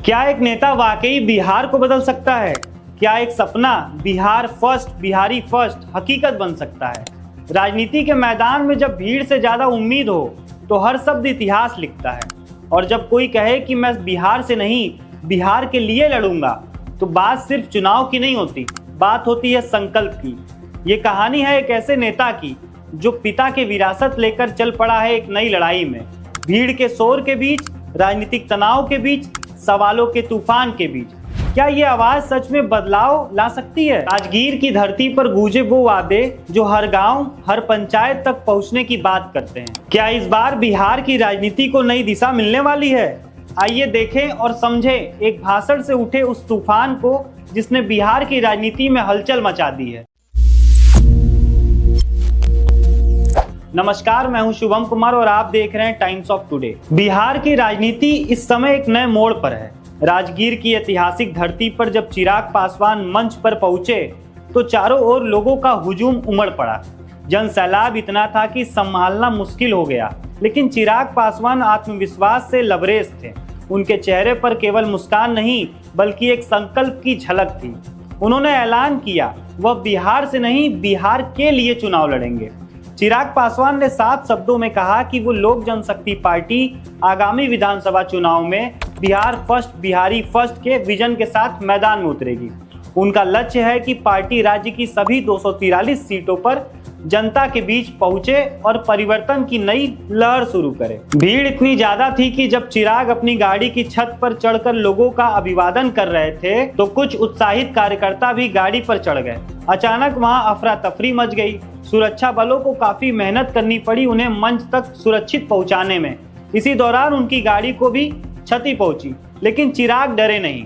क्या एक नेता वाकई बिहार को बदल सकता है? क्या एक सपना बिहार फर्स्ट, बिहारी फर्स्ट हकीकत बन सकता है? राजनीति के मैदान में जब भीड़ से ज्यादा उम्मीद हो तो हर शब्द इतिहास लिखता है, और जब कोई कहे कि मैं बिहार से नहीं बिहार के लिए लड़ूंगा तो बात सिर्फ चुनाव की नहीं होती, बात होती है संकल्प की। ये कहानी है एक ऐसे नेता की जो पिता के विरासत लेकर चल पड़ा है एक नई लड़ाई में। भीड़ के शोर के बीच, राजनीतिक तनाव के बीच, सवालों के तूफान के बीच क्या ये आवाज सच में बदलाव ला सकती है? राजगीर की धरती पर गूंजे वो वादे जो हर गांव, हर पंचायत तक पहुंचने की बात करते हैं। क्या इस बार बिहार की राजनीति को नई दिशा मिलने वाली है? आइए देखें और समझें एक भाषण से उठे उस तूफान को जिसने बिहार की राजनीति में हलचल मचा दी है। नमस्कार, मैं हूं शुभम कुमार और आप देख रहे हैं टाइम्स ऑफ टुडे। बिहार की राजनीति इस समय एक नए मोड़ पर है। राजगीर की ऐतिहासिक धरती पर जब चिराग पासवान मंच पर पहुंचे तो चारों ओर लोगों का हुजूम उमड़ पड़ा। जन सैलाब इतना था कि संभालना मुश्किल हो गया, लेकिन चिराग पासवान आत्मविश्वास से लबरेज थे। उनके चेहरे पर केवल मुस्कान नहीं बल्कि एक संकल्प की झलक थी। उन्होंने ऐलान किया वह बिहार से नहीं बिहार के लिए चुनाव लड़ेंगे। चिराग पासवान ने साफ शब्दों में कहा कि वो लोक जनशक्ति पार्टी आगामी विधानसभा चुनाव में बिहार फर्स्ट, बिहारी फर्स्ट के विजन के साथ मैदान में उतरेगी। उनका लक्ष्य है कि पार्टी राज्य की सभी 243 सीटों पर जनता के बीच पहुंचे और परिवर्तन की नई लहर शुरू करे। भीड़ इतनी ज्यादा थी कि जब चिराग अपनी गाड़ी की छत पर चढ़कर लोगों का अभिवादन कर रहे थे तो कुछ उत्साहित कार्यकर्ता भी गाड़ी पर चढ़ गए। अचानक वहां अफरा तफरी मच गई। सुरक्षा बलों को काफी मेहनत करनी पड़ी उन्हें मंच तक सुरक्षित पहुंचाने में। इसी दौरान उनकी गाड़ी को भी क्षति पहुंची, लेकिन चिराग डरे नहीं।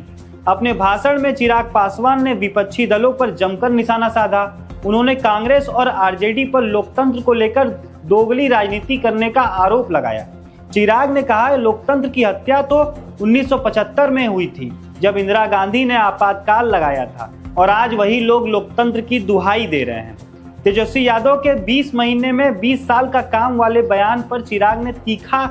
अपने भाषण में चिराग पासवान ने विपक्षी दलों पर जमकर निशाना साधा। उन्होंने कांग्रेस और आरजेडी पर लोकतंत्र को लेकर दोगली राजनीति करने का आरोप लगाया। चिराग ने कहा लोकतंत्र की हत्या तो 1975 में हुई थी जब इंदिरा गांधी ने आपातकाल लगाया था, और आज वही लोग लोकतंत्र की दुहाई दे रहे हैं। तेजस्वी यादव के 20 महीने में 20 साल का काम वाले बयान पर चिराग ने तीखा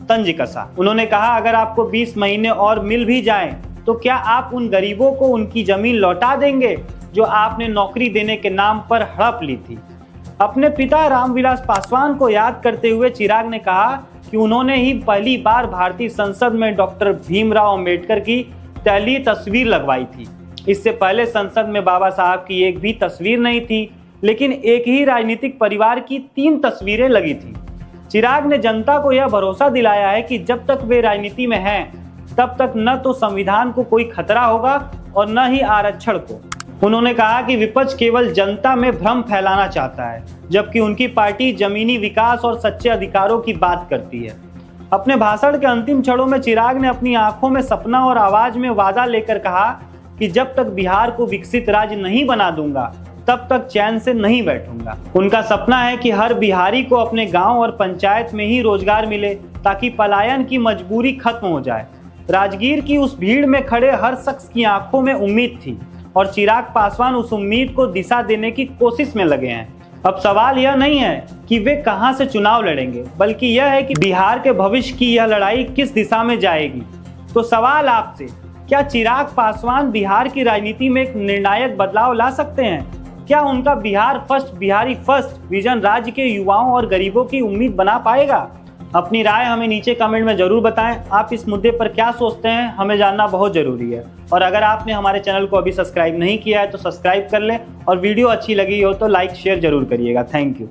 तंज कसा। उन्होंने कहा अगर आपको 20 महीने और मिल भी जाएं तो क्या आप उन गरीबों को उनकी जमीन लौटा देंगे जो आपने नौकरी देने के नाम पर हड़प ली थी? अपने पिता रामविलास पासवान को याद करते हुए चिराग ने कहा कि उन्होंने ही पहली बार भारतीय संसद में डॉक्टर भीमराव अंबेडकर की पहली तस्वीर लगवाई थी। इससे पहले संसद में बाबा साहब की एक भी तस्वीर नहीं थी, लेकिन एक ही राजनीतिक परिवार की 3 तस्वीरें लगी थी। चिराग ने जनता को यह भरोसा दिलाया है कि जब तक वे राजनीति में हैं तब तक न तो संविधान को कोई खतरा होगा और न ही आरक्षण को। उन्होंने कहा कि विपक्ष केवल जनता में भ्रम फैलाना चाहता है, जबकि उनकी पार्टी जमीनी विकास और सच्चे अधिकारों की बात करती है। अपने भाषण के अंतिम क्षणों में चिराग ने अपनी आंखों में सपना और आवाज में वादा लेकर कहा कि जब तक बिहार को विकसित राज्य नहीं बना दूंगा तब तक चैन से नहीं बैठूंगा। उनका सपना है कि हर बिहारी को अपने गांव और पंचायत में ही रोजगार मिले ताकि पलायन की मजबूरी खत्म हो जाए। राजगीर की उस भीड़ में खड़े हर शख्स की आंखों में उम्मीद थी और चिराग पासवान उस उम्मीद को दिशा देने की कोशिश में लगे हैं। अब सवाल यह नहीं है कि वे कहां से चुनाव लड़ेंगे, बल्कि यह है कि बिहार के भविष्य की यह लड़ाई किस दिशा में जाएगी। तो सवाल आपसे, क्या चिराग पासवान बिहार की राजनीति में एक निर्णायक बदलाव ला सकते हैं? क्या उनका Bihar first, Bihari first vision राज्य के युवाओं और गरीबों की उम्मीद बना पाएगा? अपनी राय हमें नीचे कमेंट में जरूर बताएं। आप इस मुद्दे पर क्या सोचते हैं, हमें जानना बहुत जरूरी है। और अगर आपने हमारे चैनल को अभी सब्सक्राइब नहीं किया है तो सब्सक्राइब कर लें, और वीडियो अच्छी लगी हो तो लाइक शेयर जरूर करिएगा। Thank you.